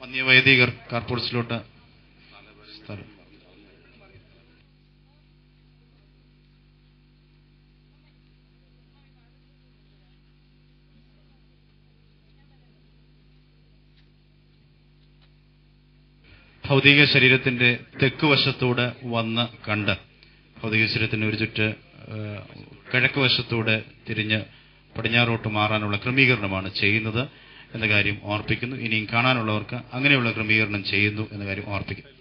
വന്യവൈദികർ കാർപോർട്സിലോട്ട് സ്ഥലം. ഭൗതിക ശരീരത്തിന്റെ തെക്ക് വശത്തൂടെ വന്ന് കണ്ട് ഭൗതിക ശരീരത്തിന് ഒരു ചുറ്റ് കിഴക്ക് വശത്തൂടെ തിരിഞ്ഞ് പടിഞ്ഞാറോട്ട് മാറാനുള്ള ക്രമീകരണമാണ് ചെയ്യുന്നത് എന്ന കാര്യം ഓർപ്പിക്കുന്നു. ഇനിയും കാണാനുള്ളവർക്ക് അങ്ങനെയുള്ള ക്രമീകരണം ചെയ്യുന്നു എന്ന കാര്യം ഓർപ്പിക്കുന്നു.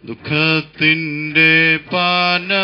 ദുഃഖത്തിന്റെ പാനപാത്രം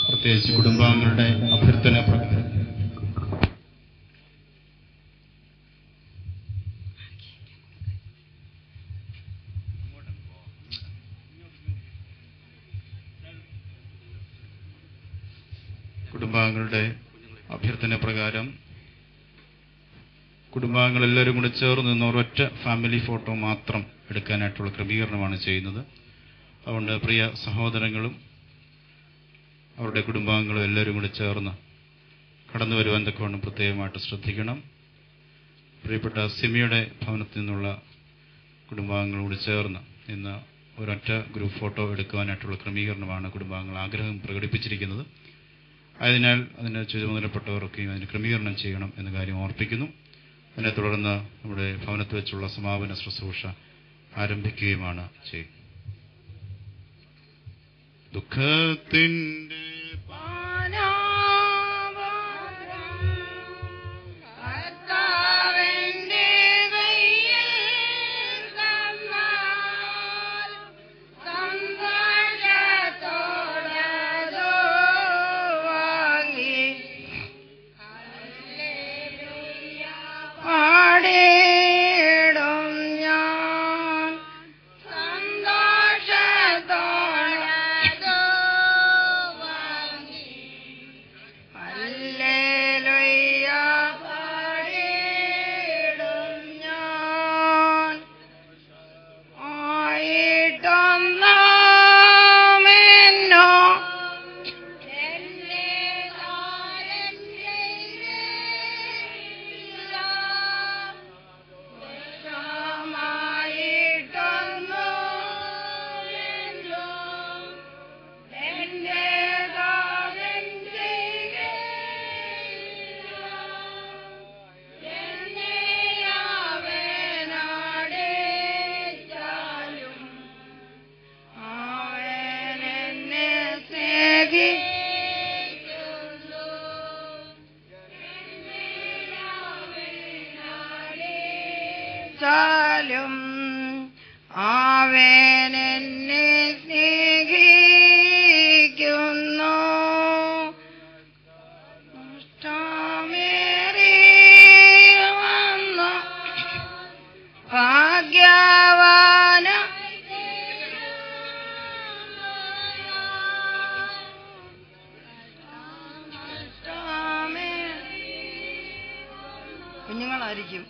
പ്രത്യേകിച്ച് കുടുംബാംഗങ്ങളുടെ അഭ്യർത്ഥന പ്രകാരം കുടുംബാംഗങ്ങളെല്ലാവരും കൂടി ചേർന്ന് നിന്ന് ഒരൊറ്റ ഫാമിലി ഫോട്ടോ മാത്രം എടുക്കാനായിട്ടുള്ള ക്രമീകരണമാണ് ചെയ്യുന്നത്. അതുകൊണ്ട് പ്രിയ സഹോദരങ്ങളും അവരുടെ കുടുംബാംഗങ്ങളും എല്ലാവരും കൂടി ചേർന്ന് കടന്നു വരുവാൻ തക്കവണ്ണം പ്രത്യേകമായിട്ട് ശ്രദ്ധിക്കണം. പ്രിയപ്പെട്ട സിമിയുടെ ഭവനത്തിൽ നിന്നുള്ള കുടുംബാംഗങ്ങളും കൂടി ചേർന്ന് ഇന്ന് ഒരൊറ്റ ഗ്രൂപ്പ് ഫോട്ടോ എടുക്കുവാനായിട്ടുള്ള ക്രമീകരണമാണ് കുടുംബാംഗങ്ങൾ ആഗ്രഹം പ്രകടിപ്പിച്ചിരിക്കുന്നത്. ആയതിനാൽ അതിന് ചുമതലപ്പെട്ടവർക്കും അതിന് ക്രമീകരണം ചെയ്യണം എന്ന കാര്യം ഓർപ്പിക്കുന്നു. അതിനെ തുടർന്ന് നമ്മുടെ ഭവനത്തിൽ വെച്ചുള്ള സമാപന ശുശ്രൂഷ ആരംഭിക്കുകയുമാണ് ചെയ്യുന്നത്. ദുഃഖത്തിൻ്റെ അവനെന്നെ സ്നേഹിക്കുന്നു. നഷ്ടമേറി വന്ന ഭാഗ്യവാന കുഞ്ഞുങ്ങളായിരിക്കും.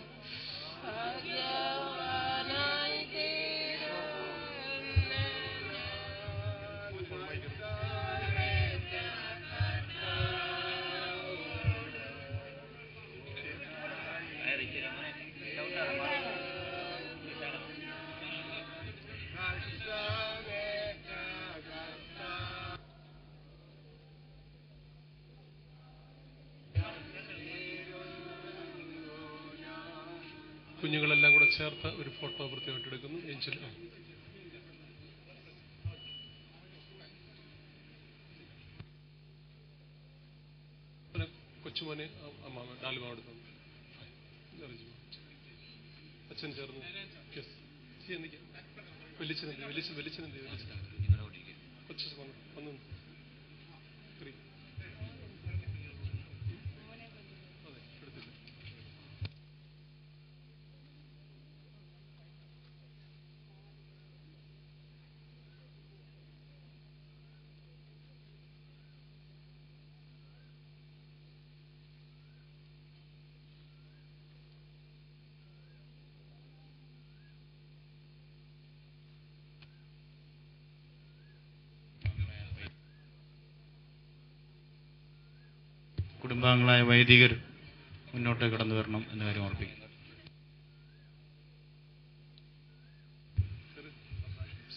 കുഞ്ഞുങ്ങളെല്ലാം കൂടെ ചേർത്ത് ഒരു ഫോട്ടോ പ്രത്യേകമായിട്ട് എടുക്കുന്നു. ഏഞ്ചൽ കൊച്ചുമോനെ അമ്മാമ ഡാലുമ എടുത്തു. അച്ഛൻ ചേർന്ന് വലിച്ചനെന്ത് കൊച്ചു വന്നു. കുടുംബാംഗങ്ങളായ വൈദികർ മുന്നോട്ട് കടന്നു വരണം എന്ന കാര്യം ഓർപ്പിക്കുന്നു.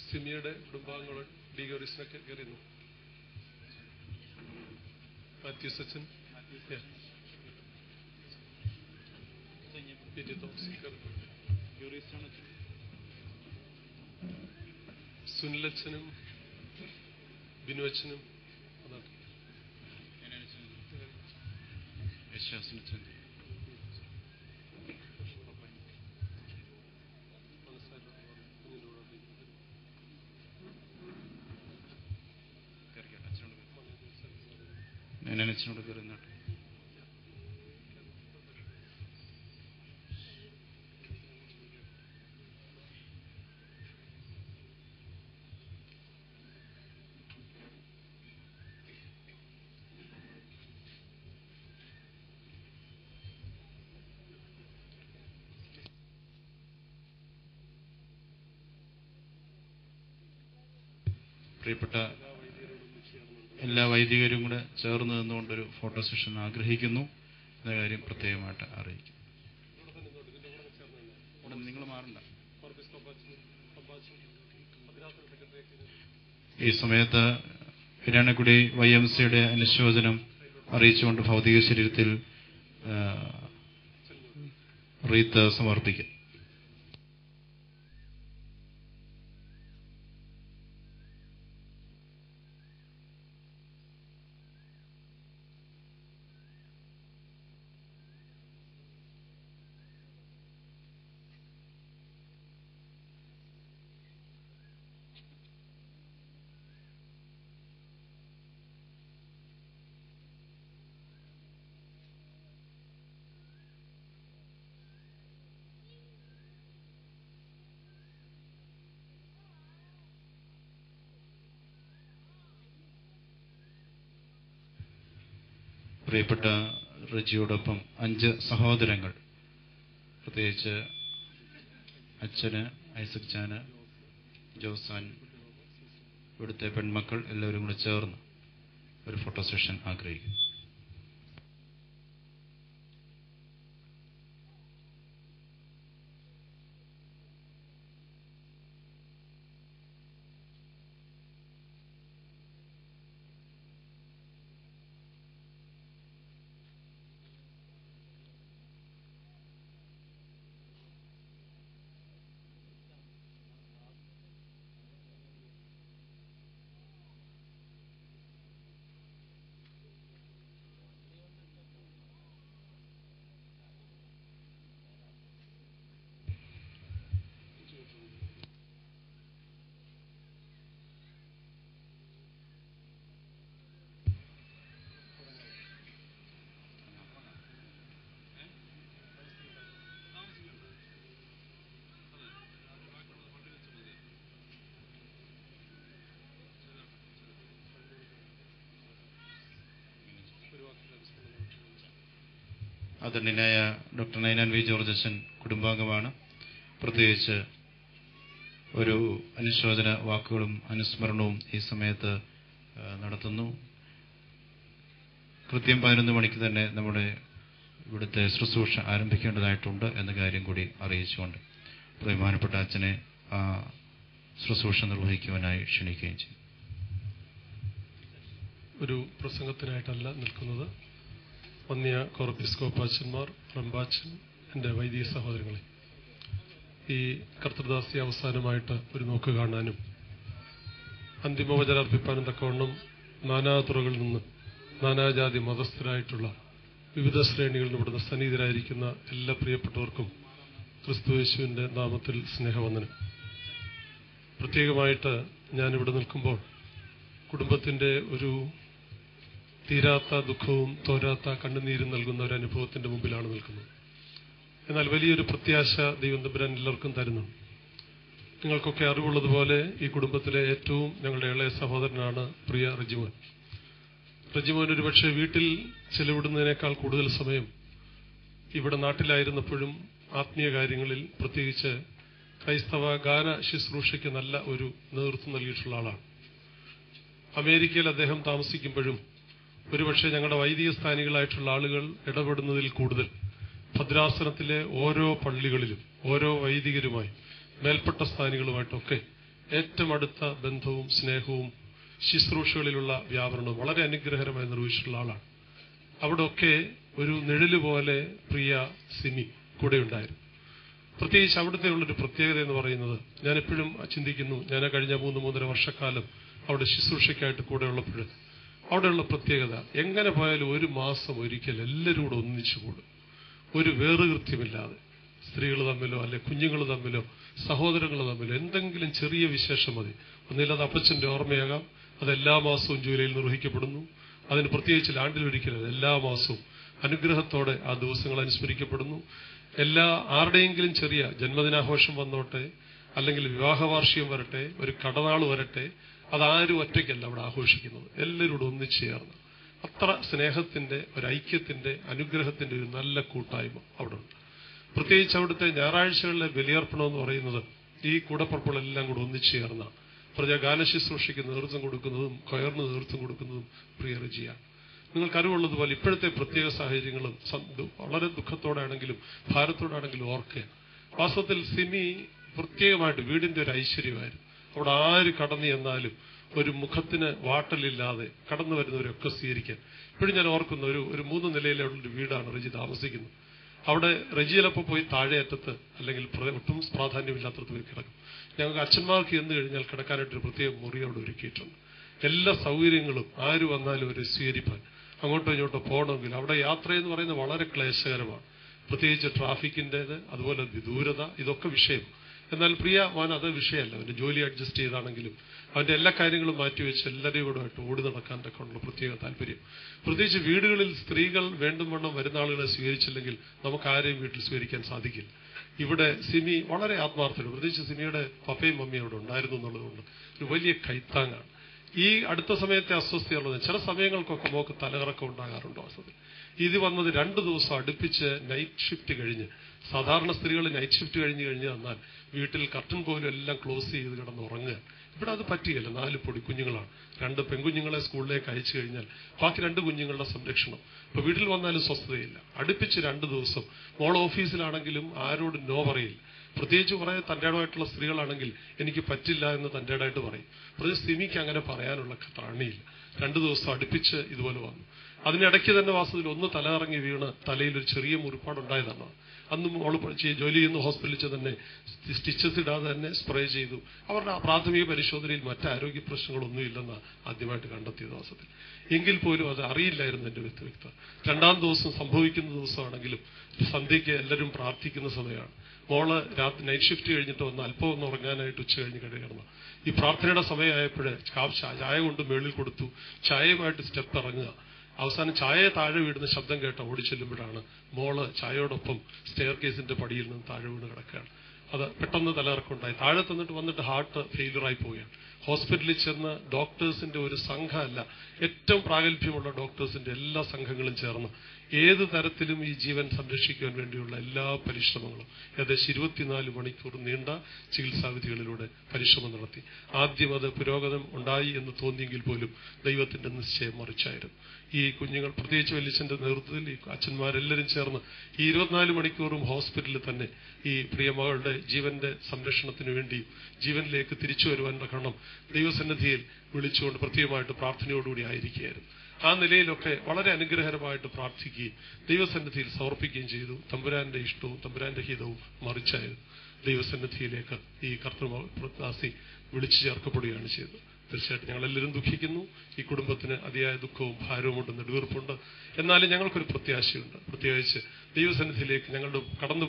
സിമിയുടെ കുടുംബാംഗങ്ങൾ ഡീഗോറിസിനൊക്കെ കയറിയിരുന്നു. മാത്യൂസ് അച്ഛൻ, സുനിലച്ഛനും ബിനു അച്ഛനും അച്ഛനോട് കയറുന്നുണ്ട്. പ്രിയപ്പെട്ട എല്ലാ വൈദികരും കൂടെ ചേർന്ന് നിന്നുകൊണ്ടൊരു ഫോട്ടോ സെഷൻ ആഗ്രഹിക്കുന്നു എന്ന കാര്യം പ്രത്യേകമായിട്ട് അറിയിക്കും. നിങ്ങൾ മാറണ്ട. ഈ സമയത്ത് ഇരാനക്കുടി YMCയുടെ അനുശോചനം അറിയിച്ചുകൊണ്ട് ഭൗതിക ശരീരത്തിൽ റീത്ത് സമർപ്പിക്കും. പ്രിയപ്പെട്ട റജിയോടൊപ്പം 5 സഹോദരങ്ങൾ, പ്രത്യേകിച്ച് അച്ഛന്, ഐസക് ചാന്, ജോസാൻ, ഇവിടുത്തെ പെൺമക്കൾ എല്ലാവരും കൂടെ ചേർന്ന് ഒരു ഫോട്ടോ സെഷൻ ആഗ്രഹിക്കുന്നു. ആദരണീയനായ ഡോക്ടർ നൈനാൻ വി ജോർജ് അച്ഛൻ കുടുംബാംഗമാണ്. പ്രത്യേകിച്ച് ഒരു അനുശോചന വാക്കുകളും അനുസ്മരണവും ഈ സമയത്ത് നടത്തുന്നു. കൃത്യം 11 മണിക്ക് തന്നെ നമ്മുടെ ഇവിടുത്തെ ശുശ്രൂഷ ആരംഭിക്കേണ്ടതായിട്ടുണ്ട് എന്ന കാര്യം കൂടി അറിയിച്ചുകൊണ്ട് ബഹുമാനപ്പെട്ട അച്ഛനെ ആ ശുശ്രൂഷ നിർവഹിക്കുവാനായി ക്ഷണിക്കുകയും ചെയ്യും. ഒരു പ്രസംഗത്തിനായിട്ടല്ല നിൽക്കുന്നത്. വന്യ കോർപ്പിസ്കോപ്പാച്ചന്മാർ, റംബാച്ചൻ, എൻ്റെ വൈദിക സഹോദരങ്ങളെ, ഈ കർത്തൃദാസി അവസാനമായിട്ട് ഒരു നോക്ക് കാണാനും അന്തിമോപചാരം അർപ്പിപ്പാനും തക്കവണ്ണം നാനാതുറകളിൽ നിന്ന് നാനാജാതി മതസ്ഥരായിട്ടുള്ള വിവിധ ശ്രേണികളിൽ ഇവിടുന്ന് സന്നിഹിതരായിരിക്കുന്ന എല്ലാ പ്രിയപ്പെട്ടവർക്കും ക്രിസ്തുയേശുവിൻ്റെ നാമത്തിൽ സ്നേഹവന്ദനം. പ്രത്യേകമായിട്ട് ഞാനിവിടെ നിൽക്കുമ്പോൾ കുടുംബത്തിൻ്റെ ഒരു തീരാത്ത ദുഃഖവും തോരാത്ത കണ്ണുനീരും നൽകുന്ന ഒരു അനുഭവത്തിന്റെ മുമ്പിലാണ് നിൽക്കുന്നത്. എന്നാൽ വലിയൊരു പ്രത്യാശ ദൈവം തമ്പുരാൻ എല്ലാവർക്കും തരുന്നു. നിങ്ങൾക്കൊക്കെ അറിവുള്ളതുപോലെ ഈ കുടുംബത്തിലെ ഏറ്റവും ഞങ്ങളുടെ ഇളയ സഹോദരനാണ് പ്രിയ റജിമോൻ. റജിമോൻ ഒരുപക്ഷെ വീട്ടിൽ ചെലവിടുന്നതിനേക്കാൾ കൂടുതൽ സമയം ഇവിടെ നാട്ടിലായിരുന്നപ്പോഴും ആത്മീയ കാര്യങ്ങളിൽ, പ്രത്യേകിച്ച് ക്രൈസ്തവ ഗാന ശുശ്രൂഷയ്ക്ക് നല്ല ഒരു നേതൃത്വം നൽകിയിട്ടുള്ള ആളാണ്. അമേരിക്കയിൽ അദ്ദേഹം താമസിക്കുമ്പോഴും ഒരുപക്ഷെ ഞങ്ങളുടെ വൈദിക സ്ഥാനികളായിട്ടുള്ള ആളുകൾ ഇടപെടുന്നതിൽ കൂടുതൽ ഭദ്രാസനത്തിലെ ഓരോ പള്ളികളിലും ഓരോ വൈദികരുമായി മേൽപ്പെട്ട സ്ഥാനികളുമായിട്ടൊക്കെ ഏറ്റവും അടുത്ത ബന്ധവും സ്നേഹവും ശുശ്രൂഷകളിലുള്ള വ്യാപരണവും വളരെ അനുഗ്രഹകരമായി നിർവഹിച്ചിട്ടുള്ള ആളാണ്. അവിടെയൊക്കെ ഒരു നിഴല് പോലെ പ്രിയ സിമി കൂടെ ഉണ്ടായിരുന്നു. പ്രത്യേകിച്ച് അവിടുത്തെ ഉള്ളൊരു പ്രത്യേകത എന്ന് പറയുന്നത്, ഞാനെപ്പോഴും ചിന്തിക്കുന്നു, ഞാൻ കഴിഞ്ഞ 3-3.5 വർഷക്കാലം അവിടെ ശുശ്രൂഷയ്ക്കായിട്ട് കൂടെ ഉള്ളപ്പോൾ അവിടെയുള്ള പ്രത്യേകത, എങ്ങനെ പോയാലും ഒരു മാസം ഒരിക്കൽ എല്ലാവരും കൂടെ ഒന്നിച്ചു കൂടും. ഒരു വേറുകൃത്യമില്ലാതെ സ്ത്രീകൾ തമ്മിലോ അല്ലെ കുഞ്ഞുങ്ങൾ തമ്മിലോ സഹോദരങ്ങൾ തമ്മിലോ എന്തെങ്കിലും ചെറിയ വിശേഷം മതി. ഒന്നില്ല, അത് അപ്പച്ചന്റെ ഓർമ്മയാകാം. അത് എല്ലാ മാസവും ജൂലൈയിൽ നിർവഹിക്കപ്പെടുന്നു. അതിന് പ്രത്യേകിച്ച് ആണ്ടിലൊരിക്കലും എല്ലാ മാസവും അനുഗ്രഹത്തോടെ ആ ദിവസങ്ങൾ അനുസ്മരിക്കപ്പെടുന്നു. ആരുടെയെങ്കിലും ചെറിയ ജന്മദിനാഘോഷം വന്നോട്ടെ, അല്ലെങ്കിൽ വിവാഹവാർഷികം വരട്ടെ, ഒരു കടനാൾ വരട്ടെ, അതാരും ഒറ്റയ്ക്കല്ല അവിടെ ആഘോഷിക്കുന്നത്, എല്ലാവരോടും ഒന്നിച്ചു ചേർന്ന്. അത്ര സ്നേഹത്തിന്റെ, ഒരു ഐക്യത്തിന്റെ, അനുഗ്രഹത്തിന്റെ ഒരു നല്ല കൂട്ടായ്മ അവിടെ ഉണ്ട്. പ്രത്യേകിച്ച് അവിടുത്തെ ഞായറാഴ്ചകളിലെ ബലിയർപ്പണം എന്ന് പറയുന്നത് ഈ കൂടപ്പുറപ്പുകളെല്ലാം കൂടെ ഒന്നിച്ചു ചേർന്ന ഗാനശുശ്രൂഷയ്ക്ക് നേതൃത്വം കൊടുക്കുന്നതും കൊയറിന് നേതൃത്വം കൊടുക്കുന്നതും പ്രിയ റജിയാണ്. നിങ്ങൾക്കറിവുള്ളതുപോലെ ഇപ്പോഴത്തെ പ്രത്യേക സാഹചര്യങ്ങളും വളരെ ദുഃഖത്തോടാണെങ്കിലും ഭാരത്തോടാണെങ്കിലും ഓർക്കുക. വാസ്തവത്തിൽ സിമി പ്രത്യേകമായിട്ട് വീടിന്റെ ഒരു ഐശ്വര്യമായിരുന്നു. അവിടെ ആര് കടന്നു ചെന്നാലും ഒരു മുഖത്തിന് വാട്ടലില്ലാതെ കടന്നു വരുന്നവരൊക്കെ സ്വീകരിക്കാൻ. ഇപ്പോഴും ഞാൻ ഓർക്കുന്ന ഒരു 3 നിലയിലുള്ള വീടാണ് റജി താമസിക്കുന്നത്. അവിടെ റജിയിലപ്പോൾ പോയി താഴെ അറ്റത്ത് അല്ലെങ്കിൽ ഒട്ടും പ്രാധാന്യമില്ലാത്തത് പോയി കിടക്കും. ഞങ്ങൾക്ക് അച്ഛന്മാർക്ക് ചെന്ന് കഴിഞ്ഞാൽ കിടക്കാനായിട്ടൊരു പ്രത്യേക മുറി അവിടെ ഒരുക്കിയിട്ടുണ്ട്. എല്ലാ സൗകര്യങ്ങളും ആര് വന്നാലും ഒരു സ്വീകരിപ്പാൻ. അങ്ങോട്ടോ ഇങ്ങോട്ടോ പോകണമെങ്കിൽ അവിടെ യാത്ര എന്ന് പറയുന്നത് വളരെ ക്ലേശകരമാണ്. പ്രത്യേകിച്ച് ട്രാഫിക്കിൻ്റെത്, അതുപോലെ ദൂരത, ഇതൊക്കെ വിഷയം. എന്നാൽ പ്രിയ മോൻ അത് വിഷയമല്ല. അവന്റെ ജോലി അഡ്ജസ്റ്റ് ചെയ്താണെങ്കിലും അവന്റെ എല്ലാ കാര്യങ്ങളും മാറ്റിവെച്ച് എല്ലാവരെയും കൂടെ ആയിട്ട് ഓടി നടക്കാനൊക്കെ ഉള്ള പ്രത്യേക താല്പര്യം. പ്രത്യേകിച്ച് വീടുകളിൽ സ്ത്രീകൾ വേണ്ടും വണ്ണം വരുന്ന ആളുകളെ സ്വീകരിച്ചില്ലെങ്കിൽ നമുക്ക് ആരെയും വീട്ടിൽ സ്വീകരിക്കാൻ സാധിക്കില്ല. ഇവിടെ സിമി വളരെ ആത്മാർത്ഥമാണ്. പ്രത്യേകിച്ച് സിമിയുടെ പപ്പയും മമ്മിയും അവിടെ ഉണ്ടായിരുന്നു എന്നുള്ളതുകൊണ്ട് ഒരു വലിയ കൈത്താങ്ങാണ്. ഈ അടുത്ത സമയത്തെ അസ്വസ്ഥയുള്ളത് ചില സമയങ്ങൾക്കൊക്കെ മോക്ക് തലകറക്കം ഉണ്ടാകാറുണ്ട്. വാസ്തവത്തിൽ ഇത് വന്നത് 2 ദിവസം അടുപ്പിച്ച് നൈറ്റ് ഷിഫ്റ്റ് കഴിഞ്ഞ്, സാധാരണ സ്ത്രീകൾ നൈറ്റ് ഷിഫ്റ്റ് കഴിഞ്ഞ് വന്നാൽ വീട്ടിൽ കർട്ടൻ പോലും എല്ലാം ക്ലോസ് ചെയ്ത് കിടന്ന് ഉറങ്ങുക. ഇവിടെ അത് പറ്റുകയില്ല. 4 പൊടിക്കുഞ്ഞുങ്ങളാണ്. 2 പെൺകുഞ്ഞുങ്ങളെ സ്കൂളിലേക്ക് അയച്ചു കഴിഞ്ഞാൽ ബാക്കി 2 കുഞ്ഞുങ്ങളുടെ സംരക്ഷണം. ഇപ്പൊ വീട്ടിൽ വന്നാലും സ്വസ്ഥതയില്ല. അടുപ്പിച്ച് 2 ദിവസം മോൾ ഓഫീസിലാണെങ്കിലും ആരോടും നോ പറയില്ല. പ്രത്യേകിച്ച് കുറെ തന്റേടമായിട്ടുള്ള സ്ത്രീകളാണെങ്കിൽ എനിക്ക് പറ്റില്ല എന്ന് തന്റേടായിട്ട് പറയും. പ്രത്യേകിച്ച് സിമിക്ക് അങ്ങനെ പറയാനുള്ള ത്രാണിയില്ല. 2 ദിവസം അടുപ്പിച്ച് ഇതുപോലെ വന്നു. അതിനിടയ്ക്ക് തന്നെ വാസ്തവത്തിൽ ഒന്ന് തലകറങ്ങി വീണ് തലയിൽ ഒരു ചെറിയ മുറിപ്പാടുണ്ടായതാണ്. അന്ന് മോള് ജോലി ചെയ്യുന്ന ഹോസ്പിറ്റലിൽ തന്നെ സ്റ്റിച്ചസ് ഇടാതെ തന്നെ സ്പ്രേ ചെയ്തു. അവരുടെ പ്രാഥമിക പരിശോധനയിൽ മറ്റ് ആരോഗ്യ പ്രശ്നങ്ങളൊന്നുമില്ലെന്ന് ആദ്യമായിട്ട് കണ്ടെത്തിയത് വാസ്തവത്തിൽ. എങ്കിൽ പോലും അത് അറിയില്ലായിരുന്നു എന്റെ വ്യക്തിത്വം. 2ാം ദിവസം സംഭവിക്കുന്ന ദിവസമാണെങ്കിലും സന്ധ്യയ്ക്ക് എല്ലാവരും പ്രാർത്ഥിക്കുന്ന സമയമാണ്. മോള് രാത്രി നൈറ്റ് ഷിഫ്റ്റ് കഴിഞ്ഞിട്ട് വന്ന് അല്പം ഒന്ന് ഉറങ്ങാനായിട്ട് ഉച്ച കഴിഞ്ഞ് കിടന്നു. ഈ പ്രാർത്ഥനയുടെ സമയമായപ്പോഴേ ചായ കൊണ്ട് മേളിൽ കൊടുത്തു. ചായയുമായിട്ട് സ്റ്റെപ്പ് ഇറങ്ങുക. അവസാനം ചായ താഴെ വീടുന്ന ശബ്ദം കേട്ട ഓടിച്ചെല്ലുമ്പോഴാണ് മോള് ചായയോടൊപ്പം സ്റ്റെയർ കേസിന്റെ പടിയിൽ നിന്ന് താഴെ വീണ് കിടക്കുകയാണ്. അത് പെട്ടെന്ന് തലയിറക്കമുണ്ടായി. താഴെ വന്നിട്ട് ഹാർട്ട് ഫെയിലറായി പോവുകയാണ്. ഹോസ്പിറ്റലിൽ ചെന്ന് ഡോക്ടേഴ്സിന്റെ ഒരു സംഘമല്ല, ഏറ്റവും പ്രാഗൽഭ്യമുള്ള ഡോക്ടേഴ്സിന്റെ എല്ലാ സംഘങ്ങളും ചേർന്ന് ഏത് തരത്തിലും ഈ ജീവൻ സംരക്ഷിക്കാൻ വേണ്ടിയുള്ള എല്ലാ പരിശ്രമങ്ങളും ഏകദേശം 24 മണിക്കൂർ നീണ്ട ചികിത്സാവിധികളിലൂടെ പരിശ്രമം നടത്തി. ആദ്യം അത് പുരോഗമനം ഉണ്ടായി എന്ന് തോന്നിയെങ്കിൽ പോലും ദൈവത്തിന്റെ നിശ്ചയം മറിച്ചായിരുന്നു. ഈ കുഞ്ഞുങ്ങൾ പ്രത്യേകിച്ച് വലിയച്ഛന്റെ നേതൃത്വത്തിൽ ഈ അച്ഛന്മാരെല്ലാവരും ചേർന്ന് ഈ 24 മണിക്കൂറും ഹോസ്പിറ്റലിൽ തന്നെ ഈ പ്രിയമകളുടെ ജീവന്റെ സംരക്ഷണത്തിന് വേണ്ടിയും ജീവനിലേക്ക് തിരിച്ചു വരുവാൻ തക്കണം ദൈവസന്നിധിയിൽ വിളിച്ചുകൊണ്ട് പ്രത്യേകമായിട്ട് പ്രാർത്ഥനയോടുകൂടി ആയിരിക്കുകയായിരുന്നു. ആ നിലയിലൊക്കെ വളരെ അനുഗ്രഹകരമായിട്ട് പ്രാർത്ഥിക്കുകയും ദൈവസന്നിധിയിൽ സമർപ്പിക്കുകയും ചെയ്തു. തമ്പുരാന്റെ ഇഷ്ടവും തമ്പുരാന്റെ ഹിതവും മറിച്ചായിരുന്നു. ദൈവസന്നിധിയിലേക്ക് ഈ കർത്തൃദാസി വിളിച്ചു ചേർക്കപ്പെടുകയാണ് ചെയ്തത്. തീർച്ചയായിട്ടും ഞങ്ങളെല്ലാവരും ദുഃഖിക്കുന്നു. ഈ കുടുംബത്തിന് അതിയായ ദുഃഖവും ഭാരവുമുണ്ട്, നെടുവീർപ്പുണ്ട്. എന്നാലും ഞങ്ങൾക്കൊരു പ്രത്യാശയുണ്ട്. പ്രത്യേകിച്ച് ദൈവസന്നിധിയിലേക്ക് ഞങ്ങളുടെ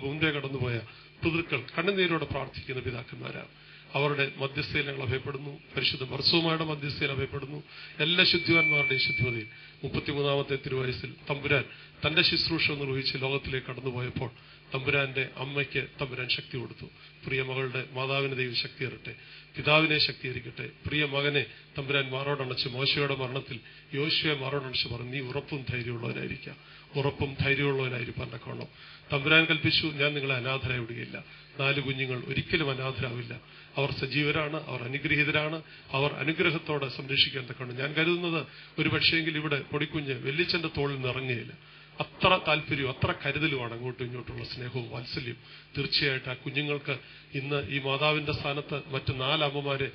മുമ്പേ കടന്നുപോയ പിതൃക്കൾ കണ്ണുനീരോടെ പ്രാർത്ഥിക്കുന്ന പിതാക്കന്മാരാണ്. അവരുടെ മധ്യസ്ഥയിൽ ഞങ്ങൾ അഭയപ്പെടുന്നു. പരിശുദ്ധ മർസൂമയുടെ മധ്യസ്ഥയിൽ അഭയപ്പെടുന്നു. എല്ലാ ശുദ്ധിവാന്മാരുടെയും ശുദ്ധിമതിയിൽ 33ാമത്തെ തിരുവയസ്സിൽ തമ്പുരാൻ തന്റെ ശുശ്രൂഷ നിർവഹിച്ച് ലോകത്തിലേക്ക് കടന്നുപോയപ്പോൾ തമ്പുരാന്റെ അമ്മയ്ക്ക് തമ്പുരാൻ ശക്തി കൊടുത്തു. പ്രിയ മകളുടെ മാതാവിന് ദൈവം ശക്തി തരട്ടെ, പിതാവിനെ ശക്തീകരിക്കട്ടെ. പ്രിയ മകനെ തമ്പുരാൻ മാറോടണച്ച് മോശയുടെ മരണത്തിൽ യോശുവെ മാറോടണച്ച് പറഞ്ഞു, നീ ഉറപ്പും ധൈര്യമുള്ളവനായിരിക്കാം, ഉറപ്പും ധൈര്യമുള്ളവനായിരിക്കാൻ തക്കവണ്ണം തമ്പുരാൻ കൽപ്പിച്ചു, ഞാൻ നിങ്ങളെ അനാഥരായി വിടുകയില്ല. 4 കുഞ്ഞുങ്ങൾ ഒരിക്കലും അനാഥരാവില്ല. അവർ സജീവരാണ്, അവർ അനുഗ്രഹീതരാണ്, അവർ അനുഗ്രഹത്തോടെ സംരക്ഷിക്കാൻ തക്കവണ്ണം. ഞാൻ കരുതുന്നത് ഒരു പക്ഷേങ്കിൽ ഇവിടെ പൊടിക്കുഞ്ഞ് വെല്ലിച്ചന്റെ തോളിൽ നിന്ന് ഇറങ്ങുകയില്ല. അത്ര താല്പര്യവും അത്ര കരുതലുമാണ് അങ്ങോട്ടും ഇങ്ങോട്ടുള്ള സ്നേഹവും വാത്സല്യവും. തീർച്ചയായിട്ടും ആ കുഞ്ഞുങ്ങൾക്ക് ഇന്ന് ഈ മാതാവിന്റെ സ്ഥാനത്ത് മറ്റ് 4 അമ്മമാരെ,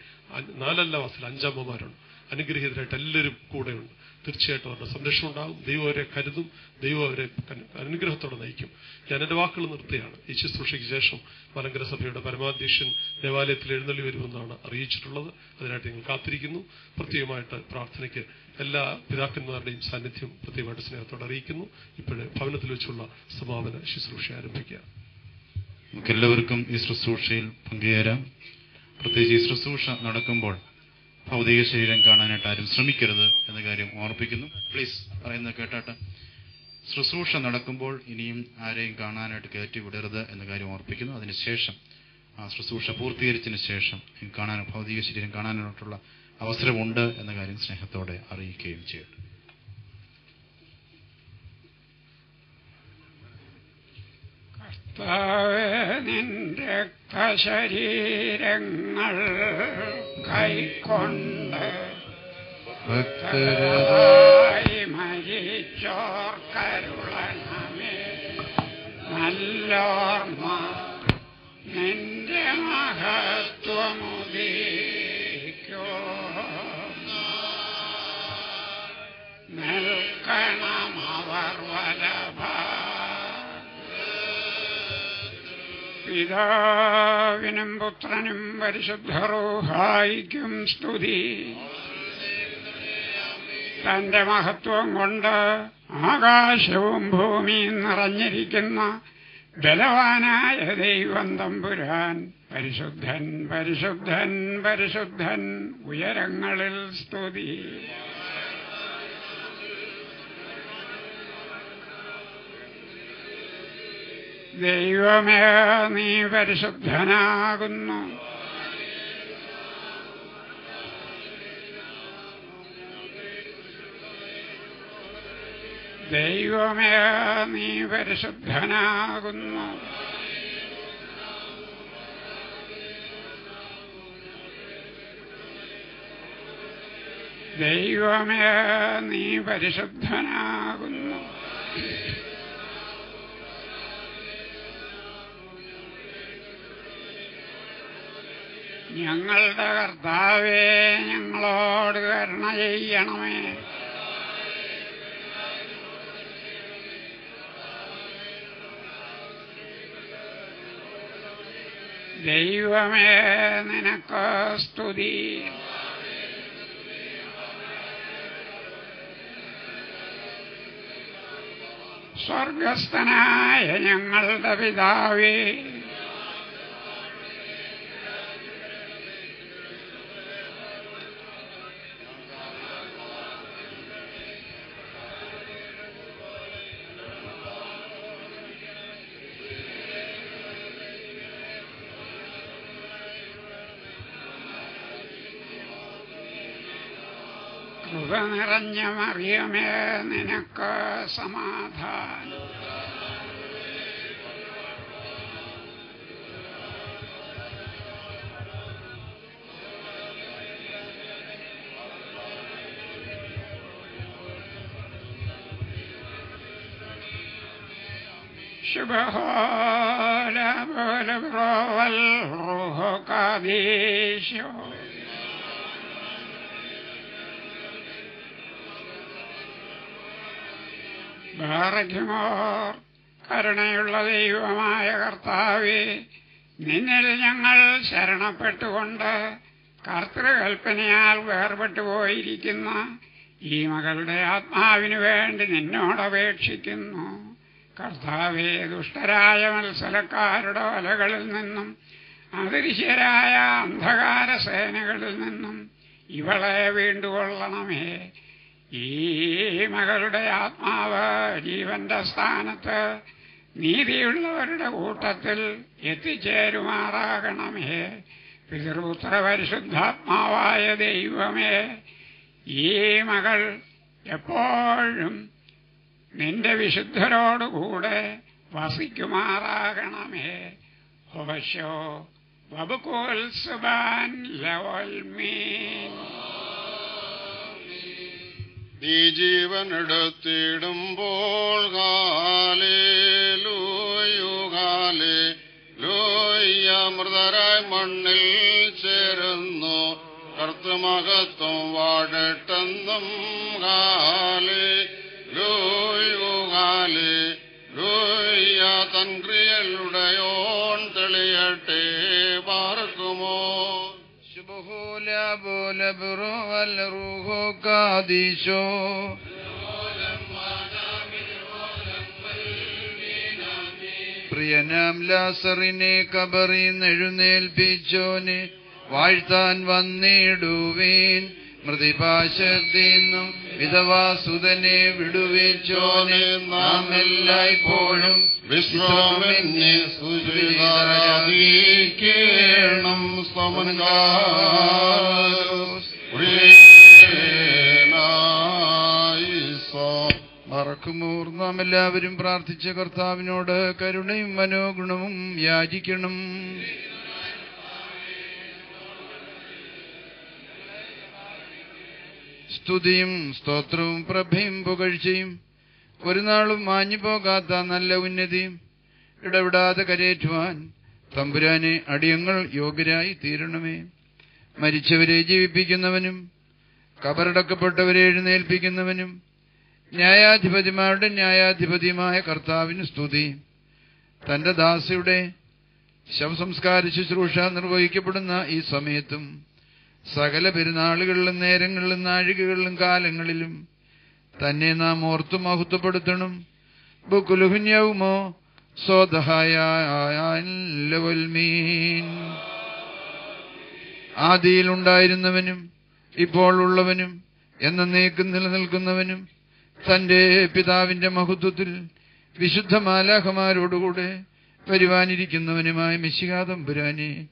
4 5 അമ്മമാരുണ്ട്. അനുഗ്രഹീതരായിട്ട് എല്ലാവരും കൂടെയുണ്ട്. തീർച്ചയായിട്ടും അവരുടെ സംരക്ഷണം ഉണ്ടാകും. ദൈവം അവരെ കരുതും, ദൈവം അവരെ അനുഗ്രഹത്തോടെ നയിക്കും. ഞാൻ എന്റെ വാക്കുകൾ നിർത്തുകയാണ്. ഈ ശുശ്രൂഷയ്ക്ക് ശേഷം മലങ്കര സഭയുടെ പരമാധ്യക്ഷൻ ദേവാലയത്തിൽ എഴുന്നള്ളി വരുമെന്നാണ് അറിയിച്ചിട്ടുള്ളത്. അതിനായിട്ട് നിങ്ങൾ കാത്തിരിക്കുന്നു. പ്രത്യേകമായിട്ട് പ്രാർത്ഥനയ്ക്ക് എല്ലാ പിതാക്കന്മാരുടെയും സാന്നിധ്യം പ്രത്യേകമായിട്ട് സ്നേഹത്തോടെ അറിയിക്കുന്നു. ഇപ്പോഴേ ഭവനത്തിൽ വെച്ചുള്ള സമാപന ശുശ്രൂഷ ആരംഭിക്കുക. നമുക്കെല്ലാവർക്കും ഈ ശുശ്രൂഷയിൽ പങ്കുചേരാം. പ്രത്യേകിച്ച് ഈ ശുശ്രൂഷ നടക്കുമ്പോൾ ഭൗതിക ശരീരം കാണാനായിട്ട് ആരും ശ്രമിക്കരുത് എന്ന കാര്യം ഓർപ്പിക്കുന്നു. പ്ലീസ് പറയുന്നത് കേട്ടാട്ട്. ശുശ്രൂഷ നടക്കുമ്പോൾ ഇനിയും ആരെയും കാണാനായിട്ട് കയറ്റി വിടരുത് എന്ന കാര്യം ഓർപ്പിക്കുന്നു. അതിനുശേഷം ആ ശുശ്രൂഷ പൂർത്തീകരിച്ചതിന് ശേഷം ഭൗതിക ശരീരം കാണാനായിട്ടുള്ള അവസരമുണ്ട് എന്ന കാര്യം സ്നേഹത്തോടെ അറിയിക്കുകയും ചെയ്യട്ടെ. കർത്താവേ, നിന്റെ ശരീരങ്ങൾ കൈക്കൊണ്ട് ഭക്തരായി മരിച്ചോർ കരുളണമേ. നല്ലോർമ്മ നിന്റെ മഹത്വമുദീക്കോ. നിൽക്കണം അവർ വലഭ. പിതാവിനും പുത്രനും പരിശുദ്ധ റൂഹായിക്കും സ്തുതി. തന്റെ മഹത്വം കൊണ്ട് ആകാശവും ഭൂമിയും നിറഞ്ഞിരിക്കുന്ന ബലവാനായ ദൈവം തമ്പുരാൻ പരിശുദ്ധൻ പരിശുദ്ധൻ പരിശുദ്ധൻ. ഉയരങ്ങളിൽ സ്തുതി. ദൈവമേ, നീ പരിശുദ്ധനാകുന്നു. ദൈവമേ, നീ പരിശുദ്ധനാകുന്നു. ദൈവമേ, നീ പരിശുദ്ധനാകുന്നു. ഞങ്ങളുടെ കർത്താവേ, ഞങ്ങളോട് കരുണ ചെയ്യണമേ. ദൈവമേ, നിനക്ക് സ്തുതി. സ്വർഗസ്ഥനായ ഞങ്ങളുടെ പിതാവേ, കൃപ നിറഞ്ഞ മറിയമേ, നിനക്ക് സമാധാനം. ശുഭഹോല ബോലബ്രോവൽ റൂഹോ കാദീശോ. ബാറഖ്യമോർ, കരുണയുള്ള ദൈവമായ കർത്താവേ, നിന്നിൽ ഞങ്ങൾ ശരണപ്പെട്ടുകൊണ്ട് കർത്തൃകൽപ്പനയാൽ വേർപെട്ടു പോയിരിക്കുന്ന ഈ മകളുടെ ആത്മാവിനു വേണ്ടി നിന്നോടപേക്ഷിക്കുന്നു. കർത്താവേ, ദുഷ്ടരായ മത്സരക്കാരുടെ വലകളിൽ നിന്നും അദൃശ്യരായ അന്ധകാര സേനകളിൽ നിന്നും ഇവളെ വീണ്ടുകൊള്ളണമേ. ഈ മകളുടെ ആത്മാവ് ജീവന്റെ സ്ഥാനത്ത് നീതിയുള്ളവരുടെ കൂട്ടത്തിൽ എത്തിച്ചേരുമാറാകണമേ. പിതൃപുത്ര പരിശുദ്ധാത്മാവായ ദൈവമേ, ഈ മകൾ എപ്പോഴും നിന്റെ വിശുദ്ധരോടുകൂടെ വസിക്കുമാറാകണമേ. ഹോശോ വബുക്കോൽ സുബാൻ ലവൽ മീൻ. നീ ജീവനെടുത്തിടുമ്പോൾ മൃതരായി മണ്ണിൽ ചേരുന്നു. കർത്തമഹത്വം വാഴട്ടെന്നും തൻ ക്രിയലുടയോൻ തെളിയട്ടെ പാർക്കുമോ. പ്രിയനാം ലാസറിനെ കബറിന്ന് എഴുന്നേൽപ്പിച്ചോനെ വാഴ്ത്താൻ വന്നിടുവീൻ. മൃതിപാശത്തിന്നും വിധവാസുതനെ വിടുവിച്ചോനെ നാം എല്ലായ്പ്പോഴും വിശ്രമനെ സുചിതരാധിക്കണം. മറക്കുമോർ നാം എല്ലാവരും പ്രാർത്ഥിച്ച കർത്താവിനോട് കരുണയും മനോഗുണവും യാചിക്കണം. സ്തുതിയും സ്തോത്രവും പ്രഭയും പുകഴ്ചയും ഒരു നാളും മാഞ്ഞു പോകാത്ത നല്ല ഉന്നതിയും ഇടവിടാതെ കരയേറ്റുവാൻ തമ്പുരാനെ അടിയങ്ങൾ യോഗ്യരായി തീരണമേ. മരിച്ചവരെ ജീവിപ്പിക്കുന്നവനും കബറടക്കപ്പെട്ടവരെ എഴുന്നേൽപ്പിക്കുന്നവനും ന്യായാധിപതിമാരുടെ ന്യായാധിപതിയുമായ കർത്താവിന് സ്തുതി. തന്റെ ദാസിയുടെ ശവസംസ്കാര ശുശ്രൂഷ നിർവഹിക്കപ്പെടുന്ന ഈ സമയത്തും സകല പെരുന്നാളുകളിലും നേരങ്ങളിലും നാഴികകളിലും കാലങ്ങളിലും തന്നെ നാം ഓർത്തു മഹത്വപ്പെടുത്തണം. ബുക്കുലുഹുന്യവുമോ സ്വതഹായമീൻ. ആദിയിലുണ്ടായിരുന്നവനും ഇപ്പോൾ ഉള്ളവനും എന്നേക്കും നിലനിൽക്കുന്നവനും തന്റെ പിതാവിന്റെ മഹത്വത്തിൽ വിശുദ്ധ മാലാഖമാരോടുകൂടെ വരുവാനിരിക്കുന്നവനുമായ മിശിഹാ തമ്പുരാനെ,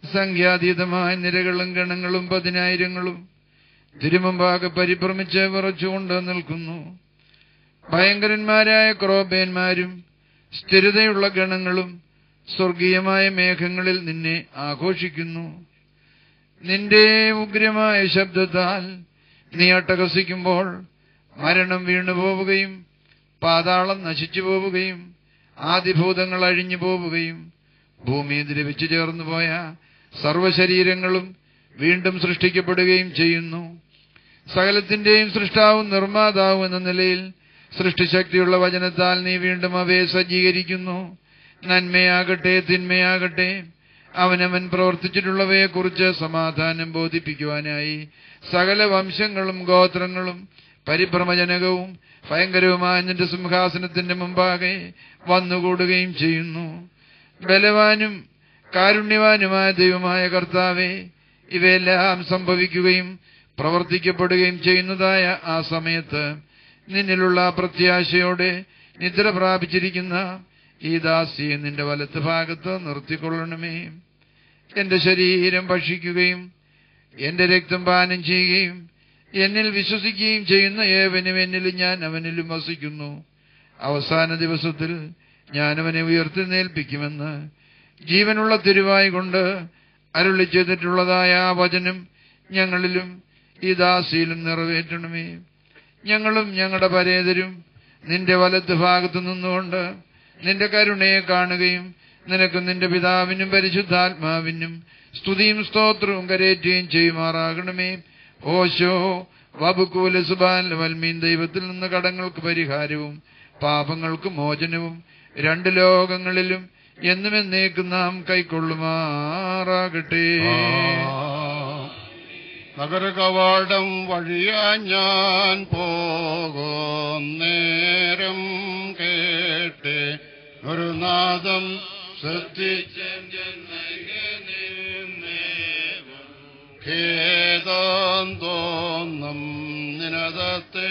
സംഖ്യാതീതമായ നിരകളും ഗണങ്ങളും പതിനായിരങ്ങളും തിരുമുമ്പാകെ പരിഭ്രമിച്ച് വിറച്ചുകൊണ്ട് നിൽക്കുന്നു. ഭയങ്കരന്മാരായ ക്രോബേന്മാരും സ്ഥിരതയുള്ള ഗണങ്ങളും സ്വർഗീയമായ മേഘങ്ങളിൽ നിന്നെ ആഘോഷിക്കുന്നു. നിന്റെ ഉഗ്രമായ ശബ്ദത്താൽ നീ അട്ടഹസിക്കുമ്പോൾ മരണം വീണുപോവുകയും പാതാളം നശിച്ചു പോവുകയും ആദിഭൂതങ്ങൾ അഴിഞ്ഞു പോവുകയും ഭൂമി ദ്രവിച്ചു ചേർന്നുപോയ സർവശരീരങ്ങളും വീണ്ടും സൃഷ്ടിക്കപ്പെടുകയും ചെയ്യുന്നു. സകലത്തിന്റെയും സൃഷ്ടാവും നിർമ്മാതാവും എന്ന നിലയിൽ സൃഷ്ടിശക്തിയുള്ള വചനത്താൽ നീ വീണ്ടും അവയെ സജ്ജീകരിക്കുന്നു. നന്മയാകട്ടെ തിന്മയാകട്ടെ അവനവൻ പ്രവർത്തിച്ചിട്ടുള്ളവയെക്കുറിച്ച് സമാധാനം ബോധിപ്പിക്കുവാനായി സകല വംശങ്ങളും ഗോത്രങ്ങളും പരിഭ്രമജനകവും ഭയങ്കരവുമായ നിന്റെ സിംഹാസനത്തിന്റെ മുമ്പാകെ വന്നുകൂടുകയും ചെയ്യുന്നു. ബലവാനും കാരുണ്യവാനുമായ ദൈവമായ കർത്താവേ, ഇവയെല്ലാം സംഭവിക്കുകയും പ്രവർത്തിക്കപ്പെടുകയും ചെയ്യുന്നതായ ആ സമയത്ത് നിന്നിലുള്ള പ്രത്യാശയോടെ നിദ്ര പ്രാപിച്ചിരിക്കുന്ന ഈ ദാസിയെ നിന്റെ വലത്ത് ഭാഗത്ത് നിർത്തിക്കൊള്ളണമേ. എന്റെ ശരീരം ഭക്ഷിക്കുകയും എന്റെ രക്തം പാനം ചെയ്യുകയും എന്നിൽ വിശ്വസിക്കുകയും ചെയ്യുന്ന ഏവനും എന്നിലും ഞാൻ അവനിലും വസിക്കുന്നു. അവസാന ദിവസത്തിൽ ഞാൻ അവനെ ഉയർത്തെഴുന്നേൽപ്പിക്കുമെന്ന് ജീവനുള്ള തിരുവായി കൊണ്ട് അരുളി ചെയ്തിട്ടുള്ളതായ ആ വചനം ഞങ്ങളിലും ഈ ദാസിയിലും നിറവേറ്റണമേ. ഞങ്ങളും ഞങ്ങളുടെ പരേതരും നിന്റെ വലത്ത് ഭാഗത്തു നിന്നുകൊണ്ട് നിന്റെ കരുണയെ കാണുകയും നിനക്കും നിന്റെ പിതാവിനും പരിശുദ്ധാത്മാവിനും സ്തുതിയും സ്തോത്രവും കരേറ്റുകയും ചെയ്യുമാറാകണമേ. ഓശോ വബുക്കൂല സുബാൻ വൽമീൻ. ദൈവത്തിൽ നിന്ന് കടങ്ങൾക്ക് പരിഹാരവും പാപങ്ങൾക്ക് മോചനവും രണ്ട് ലോകങ്ങളിലും എന്നും എന്നേക്കും നാം കൈക്കൊള്ളുമാറാകട്ടെ. നഗരകവാടം വഴിയാ ഞാൻ പോകും നേരം കേട്ട് ഒരു നാദം ഖേദം തോന്നും നിനദത്തെ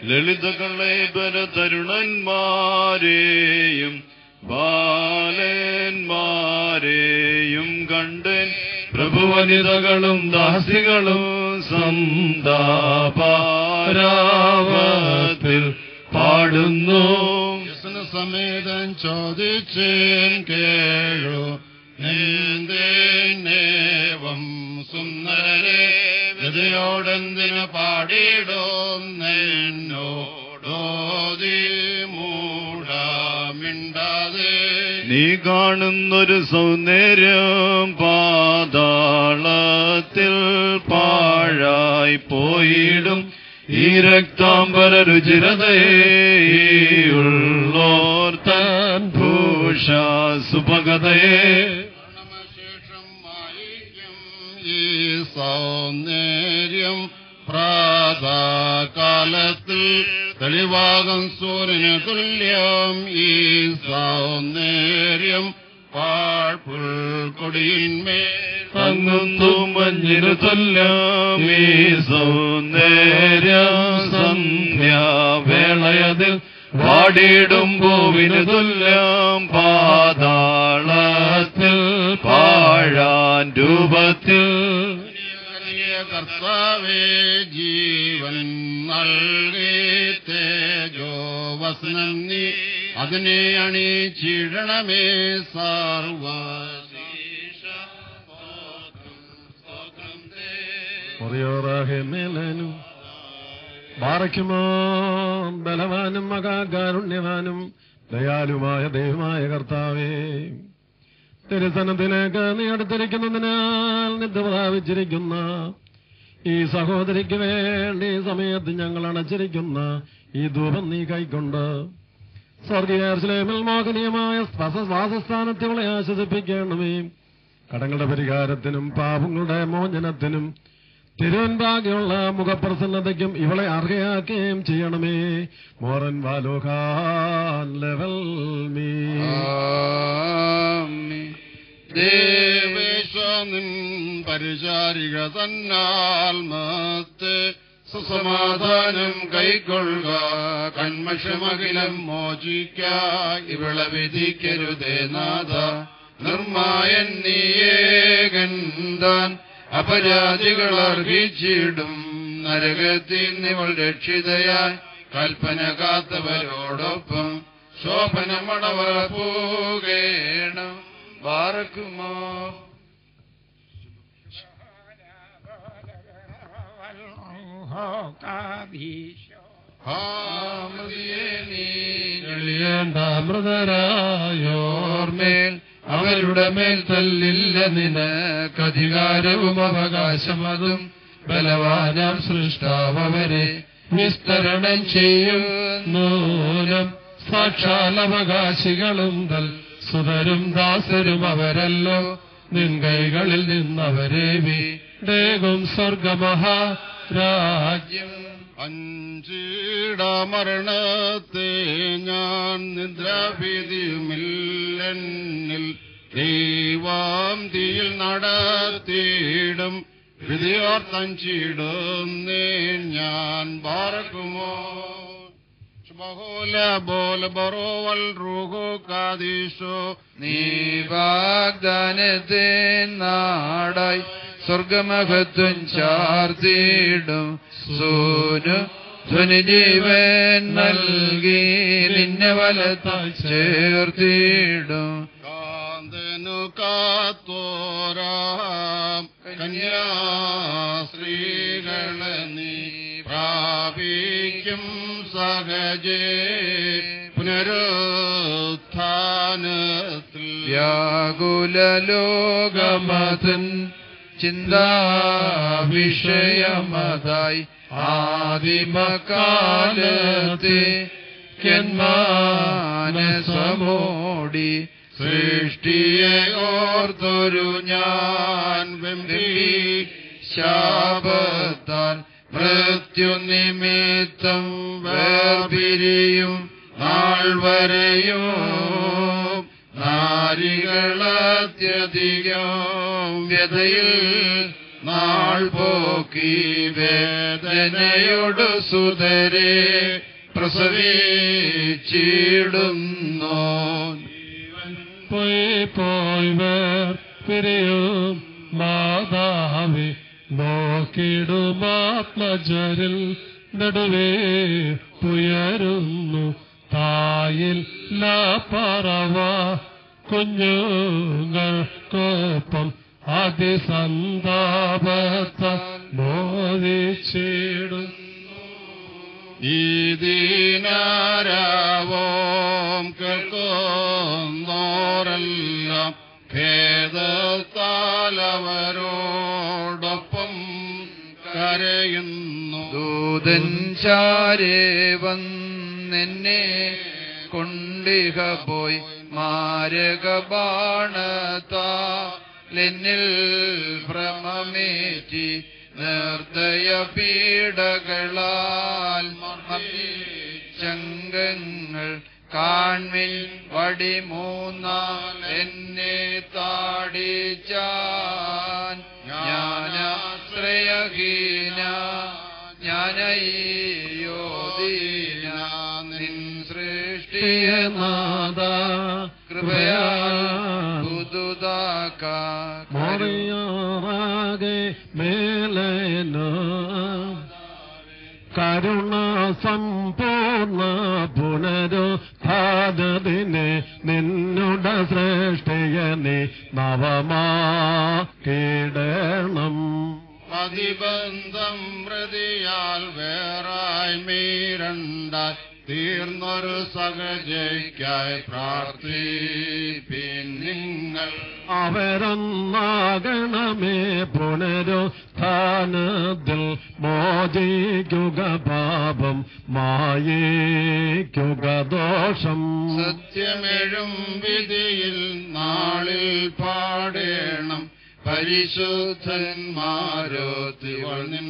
ലളിതകളെ ബലതരുണന്മാരെയും ബാലന്മാരെയും കണ്ടൻ പ്രഭുവനിതകളും ദാസികളും സന്താപാരാവത്തിൽ പാടുന്നു. സമേതം ചോദിച്ചേൻ കേഴു നേവം സുന്ദരരെ ഹൃദയോടെന്തിനു പാടിയിടും എന്നോടോതി മൂടാമിണ്ടാതെ. നീ കാണുന്നൊരു സൗന്ദര്യം പാതാളത്തിൽ പാഴായി പോയിടും ഈ രക്താംബര രുചിരതയുള്ളോർ തൻ ഭൂഷ സുഭഗതയെ ശേഷം വായിക്കും ഈ സൗന്ദര്യം പ്രാതകാലത്തിൽ തെളിവാകം സൂര്യന് തുല്യം ഈ സൗന്ദര്യം പാഴ്പുൽക്കൊടിയിന്മേൽ തങ്ങുന്നു മഞ്ഞിനു തുല്യം ഈ സൗന്ദര്യം സന്ധ്യാവേളയതിൽ പാടിയിടും പൂവിനു തുല്യം പാതാളത്തിൽ പാഴാൻ രൂപത്തിൽ. കർത്താവേ ജീവൻ നൽകി തേജോ വസനം നീ അതിനെ അണിച്ചിടണമേ സർവശീഷ സ്തോത്രം മേലനും ബാറയ്ക്കുമോ ബലവാനും മഹാകാരുണ്യവാനും ദയാലുമായ ദൈവമായ കർത്താവേ, തിരുസനത്തിലേക്ക് നീ അടുത്തിരിക്കുന്നതിനാൽ നിദ്ര പ്രാപിച്ചിരിക്കുന്ന ഈ സഹോദരിക്ക് വേണ്ടി ഈ സമയത്ത് ഞങ്ങൾ അണച്ചിരിക്കുന്ന ഈ ധൂപം നീ കൈക്കൊണ്ട് സ്വർഗീയ യെരൂശലേമിൽ മോഹനീയമായ വാസസ്ഥാനത്തെ അവളെ ആശ്വസിപ്പിക്കണമേ. കടങ്ങളുടെ പരിഹാരത്തിനും പാപങ്ങളുടെ മോചനത്തിനും തിരുവൻപാകെയുള്ള മുഖപ്രസന്നതയ്ക്കും ഇവളെ അർഹയാക്കുകയും ചെയ്യണമേ. മോറൻ വാലോഹാൻ ലെവൽ മീ ദേവേശനിൻ പരിചാരിക തന്നാൽമത്തെ സുസമാധാനം കൈക്കൊള്ളുക. കന്മഷമകിലം മോചിക്ക ഇവളെ വിധിക്കരുതേ നാഥ. നിർമായൻ നീയേകന്താൻ അപരാധികൾ അർഹിച്ചിടും. നരകത്തിൽ നിവൾ രക്ഷിതയായി കൽപ്പന കാത്തവരോടൊപ്പം ശോഭനമടവർ പോകേണം. ബാറക്കുമോ മൃതരായോർമേൽ അവരുടെ മേൽ തല്ലില്ല നിനക്കധികാരവും അവകാശമതും. ബലവാനാം സൃഷ്ടാവരെ വിസ്തരണം ചെയ്യും നൂനം. സാക്ഷാൽ അവകാശികളും സുതരും ദാസരും അവരല്ലോ. നിൻ കൈകളിൽ നിന്നവരെ വീടേകും സ്വർഗമഹാരാജ്യം. അഞ്ചിട മരണത്തെ ഞാൻ നിദ്രാഭീതിയുമില്ലെന്നിൽ ദൈവാം തീയിൽ നടത്തിയിടും. വിധിയോർത്തഞ്ചിടുന്നേ ഞാൻ. ബാറക്കുമോ ബഹോല ബോല ബറോവൽ റൂഹോ കാദീശോ. നീ വാഗ്ദാനത്തെ നാടായി സ്വർഗമഹത്വം ചാർത്തിയിടും. സൂനു ധ്വനിജീവൻ നൽകി നിന്നെ വലത്തായി ചേർത്തിടും. കാന്തനു കാത്തോരാം കന്യാസ്ത്രീകളെ നീ പ്രാപിക്കും സഹജേ പുനരുത്ഥാനത്തിൽ. വ്യാകുലലോകമതൻ ചിന്താവിഷയമതായി ആദിമകാലത്തെ മാനസമോടി സൃഷ്ടിയെ ഓർത്തൊരു ഞാൻ ശാപത്താൽ മൃത്യുനിമിത്തം വേർപിരിയും നാൾ വരെയോ നാരികളത്യധികം വ്യതയിൽ നാൾ പോക്കി വേദനയോട് സുതരെ പ്രസവിച്ചിടുന്നു. പോയി വേർപിരിയും മാതാവേ നോക്കിടുമാത്മജരിൽ നടുവേ പുയരുന്നു തായിൽ പറവ കുഞ്ഞുങ്ങൾക്കൊപ്പം അതിസന്താപത്ത മോദിച്ചിടുന്നു. നീതിനാരാവോം കേൾക്കുന്നോരെല്ലാം ഭേദത്താലവരോടൊപ്പം കരയുന്നു. ദൂതൻ ചാരേ വന്നെന്നെ കൊണ്ടിഹ പോയി മാരകബാണത്താലെന്നിൽ ഭ്രമമേറ്റി നിർദ്ദയ പീഡകളാൽ ചങ്കങ്ങൾ കാൺമിൽ വടിമൂന്നാൽ എന്നെ താടിച്ചാൻ. ഞാനാശ്രയഹീന ജ്ഞാനയോദീന നിൻ സൃഷ്ടിയ നാദ കൃപയാ മോറിയാകെ മേലേനോ കരുണ സമ്പൂർണ്ണ പുനരുദ്ധാനദിനെ നിന്നുട ശ്രേഷ്ഠയനെ നവമാ കീടണം. അതിബന്ധം പ്രതിയാൽ വേറായി മീരണ്ടായി തീർന്നൊരു സഹജയ്ക്കായി പ്രാർത്ഥിപ്പിൻ നിങ്ങൾ. അവരൊന്നാകണമേ പുനരുത്ഥാനത്തിൽ മോചിക്കുക പാപം മായേക്കുക ദോഷം. സത്യമെഴും വിധിയിൽ നാളിൽ പാടേണം പരിശുദ്ധന്മാരോത്തിവൾ നിൻ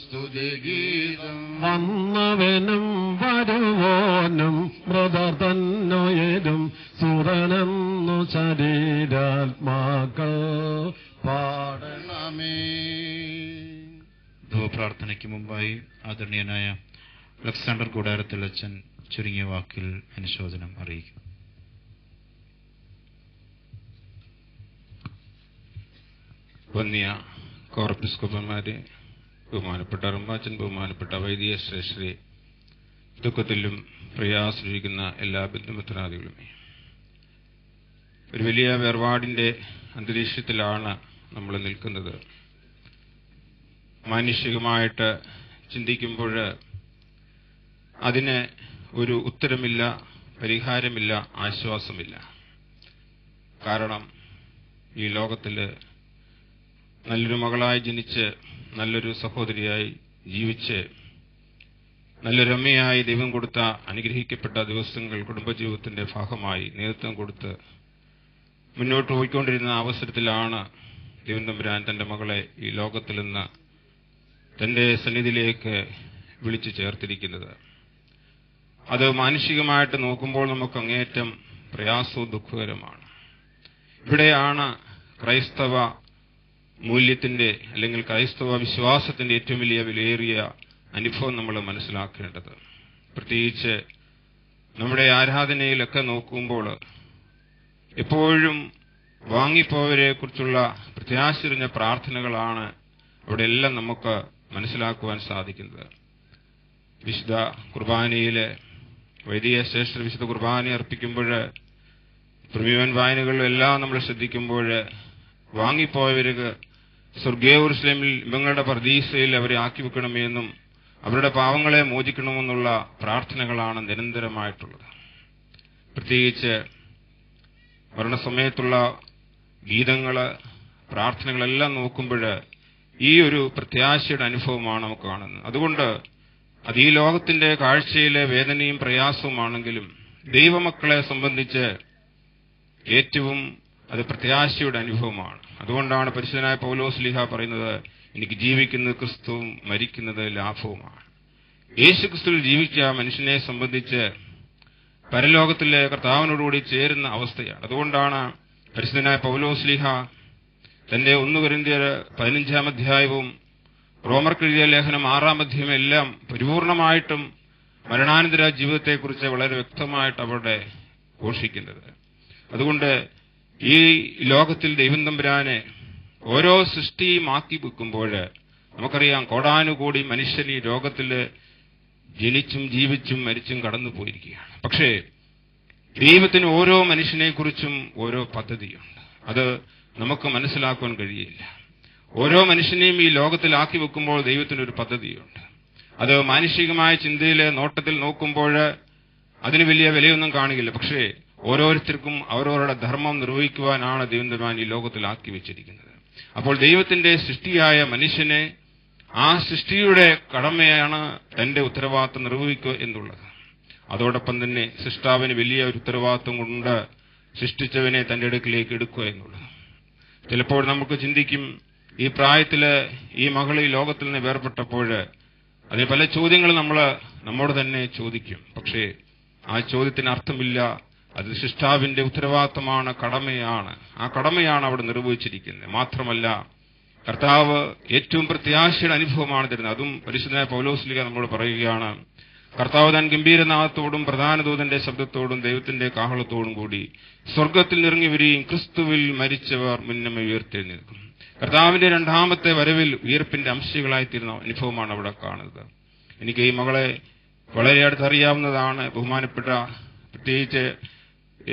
സ്തുതിഗീതം. വന്നവനും വരുവോനും മൃതതന്നുയരും സുരനെന്നു ശരീരാത്മാക്കൾ പാടണമേ. ധൂപ്രാർത്ഥനയ്ക്ക് മുമ്പായി ആദരണീയനായ അലക്സാണ്ടർ കൂടാരത്തിൽ അച്ഛൻ ചുരുങ്ങിയ വാക്കിൽ അനുശോചനം അറിയിക്കും. വന്യ കോർപ്പിസ്കോപ്പന്മാരെ, ബഹുമാനപ്പെട്ട റമ്പാച്ചൻ, ബഹുമാനപ്പെട്ട വൈദിക ശ്രേഷ്ഠരെ, ദുഃഖത്തിലും പ്രയാസമിരിക്കുന്ന എല്ലാ ബന്ധുമിത്രാദികളുമേ, ഒരു വലിയ വേർപാടിന്റെ അന്തരീക്ഷത്തിലാണ് നമ്മൾ നിൽക്കുന്നത്. മാനുഷികമായിട്ട് ചിന്തിക്കുമ്പോൾ അതിന് ഒരു ഉത്തരമില്ല, പരിഹാരമില്ല, ആശ്വാസമില്ല. കാരണം ഈ ലോകത്തിൽ നല്ലൊരു മകളായി ജനിച്ച് നല്ലൊരു സഹോദരിയായി ജീവിച്ച് നല്ലൊരു അമ്മയായി ദൈവം കൊടുത്ത അനുഗ്രഹിക്കപ്പെട്ട ദിവസങ്ങൾ കുടുംബജീവിതത്തിന്റെ ഭാഗമായി നേതൃത്വം കൊടുത്ത് മുന്നോട്ട് പോയിക്കൊണ്ടിരുന്ന അവസരത്തിലാണ് ദൈവം തമ്പുരാൻ തന്റെ മകളെ ഈ ലോകത്തിൽ നിന്ന് തന്റെ സന്നിധിയിലേക്ക് വിളിച്ചു ചേർത്തിരിക്കുന്നത്. അത് മാനുഷികമായിട്ട് നോക്കുമ്പോൾ നമുക്ക് അങ്ങേയറ്റം പ്രയാസവും ദുഃഖകരമാണ്. ഇവിടെയാണ് ക്രൈസ്തവ മൂല്യത്തിന്റെ അല്ലെങ്കിൽ ക്രൈസ്തവ വിശ്വാസത്തിന്റെ ഏറ്റവും വലിയ വിലയേറിയ അനുഭവം നമ്മൾ മനസ്സിലാക്കേണ്ടത്. പ്രത്യേകിച്ച് നമ്മുടെ ആരാധനയിലൊക്കെ നോക്കുമ്പോൾ എപ്പോഴും വാങ്ങിപ്പോയവരെ കുറിച്ചുള്ള പ്രത്യാശിറിഞ്ഞ പ്രാർത്ഥനകളാണ് അവിടെ എല്ലാം നമുക്ക് മനസ്സിലാക്കുവാൻ സാധിക്കുന്നത്. വിശുദ്ധ കുർബാനയിലെ വൈദിക ശ്രേഷ്ഠ വിശുദ്ധ കുർബാന അർപ്പിക്കുമ്പോൾ പ്രമീവൻ വായനകളിലും എല്ലാം നമ്മൾ ശ്രദ്ധിക്കുമ്പോൾ വാങ്ങിപ്പോയവർക്ക് സ്വർഗീയ യെരൂശലേമിൽ ഇവങ്ങളുടെ പർദീസയിൽ അവരെ ആക്കി വെക്കണമെന്നും അവരുടെ പാവങ്ങളെ മോചിക്കണമെന്നുള്ള പ്രാർത്ഥനകളാണ് നിരന്തരമായിട്ടുള്ളത്. പ്രത്യേകിച്ച് മരണസമയത്തുള്ള ഗീതങ്ങള്, പ്രാർത്ഥനകളെല്ലാം നോക്കുമ്പോൾ ഈ ഒരു പ്രത്യാശയുടെ അനുഭവമാണ് നമുക്ക് കാണുന്നത്. അതുകൊണ്ട് അത് ഈ ലോകത്തിന്റെ കാഴ്ചയിലെ വേദനയും പ്രയാസവുമാണെങ്കിലും ദൈവമക്കളെ സംബന്ധിച്ച് ഏറ്റവും അത് പ്രത്യാശയുടെ അനുഭവമാണ്. അതുകൊണ്ടാണ് പരിശുദ്ധനായ പൗലോസ്ലീഹ പറയുന്നത്, എനിക്ക് ജീവിക്കുന്നത് ക്രിസ്തുവും മരിക്കുന്നത് ലാഭവുമാണ്. യേശു ക്രിസ്തുവിൽ ജീവിച്ച മനുഷ്യനെ സംബന്ധിച്ച് പരലോകത്തിലെ കർത്താവിനോടുകൂടി ചേരുന്ന അവസ്ഥയാണ്. അതുകൊണ്ടാണ് പരിശുദ്ധനായ പൗലോസ്ലീഹ തന്റെ 1 കൊരിന്ത്യർ 15-ാം അധ്യായവും റോമർക്കെഴുതിയ ലേഖനം 6-ാം അധ്യായം എല്ലാം പരിപൂർണമായിട്ടും മരണാനന്തര ജീവിതത്തെക്കുറിച്ച് വളരെ വ്യക്തമായിട്ട് അവിടെ ഘോഷിക്കുന്നത്. അതുകൊണ്ട് ഈ ലോകത്തിൽ ദൈവം തമ്പുരാനെ ഓരോ സൃഷ്ടിയും ആക്കി വെക്കുമ്പോൾ നമുക്കറിയാം, കോടാനുകോടി മനുഷ്യൻ ഈ ലോകത്തിൽ ജനിച്ചും ജീവിച്ചും മരിച്ചും കടന്നു പോയിരിക്കുകയാണ്. പക്ഷേ ദൈവത്തിന് ഓരോ മനുഷ്യനെക്കുറിച്ചും ഓരോ പദ്ധതിയുണ്ട്. അത് നമുക്ക് മനസ്സിലാക്കുവാൻ കഴിയില്ല. ഓരോ മനുഷ്യനെയും ഈ ലോകത്തിലാക്കി വെക്കുമ്പോൾ ദൈവത്തിനൊരു പദ്ധതിയുണ്ട്. അത് മാനുഷികമായ ചിന്തയിലെ നോട്ടത്തിൽ നോക്കുമ്പോൾ അതിന് വലിയ വിലയൊന്നും കാണുകയില്ല. പക്ഷേ ഓരോരുത്തർക്കും അവരവരുടെ ധർമ്മം നിർവഹിക്കുവാനാണ് ദൈവം തമ്പുരാൻ ഈ ലോകത്തിലാക്കി വെച്ചിരിക്കുന്നത്. അപ്പോൾ ദൈവത്തിന്റെ സൃഷ്ടിയായ മനുഷ്യനെ ആ സൃഷ്ടിയുടെ കടമയാണ് തന്റെ ഉത്തരവാദിത്വം നിർവഹിക്കുക എന്നുള്ളത്. അതോടൊപ്പം തന്നെ സൃഷ്ടാവിന് വലിയ ഒരു ഉത്തരവാദിത്വം കൊണ്ട് സൃഷ്ടിച്ചവനെ തന്റെ അടുക്കിലേക്ക് എടുക്കുക എന്നുള്ളത്. ചിലപ്പോൾ നമുക്ക് ചിന്തിക്കും, ഈ പ്രായത്തില് ഈ മകൾ ഈ ലോകത്തിൽ നിന്ന് വേർപെട്ടപ്പോൾ അതിന് പല ചോദ്യങ്ങൾ നമ്മോട് തന്നെ ചോദിക്കും. പക്ഷേ ആ ചോദ്യത്തിന് അർത്ഥമില്ല. അത് സൃഷ്ടാവിന്റെ ഉത്തരവാദിത്വമാണ്, കടമയാണ്. ആ കടമയാണ് അവിടെ നിർവഹിച്ചിരിക്കുന്നത്. മാത്രമല്ല കർത്താവ് ഏറ്റവും പ്രത്യാശയുടെ അനുഭവമാണ് തരുന്നത്. അതും പരിശുദ്ധനായ പൗലോസ്ലീഹ നമ്മോട് പറയുകയാണ്, കർത്താവ് താൻ ഗംഭീരനാഥത്തോടും പ്രധാന ദൂതന്റെ ശബ്ദത്തോടും ദൈവത്തിന്റെ കാഹളത്തോടും കൂടി സ്വർഗത്തിൽ നിറങ്ങി വരികയും ക്രിസ്തുവിൽ മരിച്ചവർ മുന്നമേ ഉയർത്തെഴുന്നേൽക്കും. കർത്താവിന്റെ 2ാമത്തെ വരവിൽ ഉയർപ്പിന്റെ അംശികളായിത്തീരുന്ന അനുഭവമാണ് അവിടെ കാണുന്നത്. എനിക്ക് ഈ മകളെ വളരെ അടുത്തറിയാവുന്നതാണ്. ബഹുമാനപ്പെട്ട പ്രത്യേകിച്ച്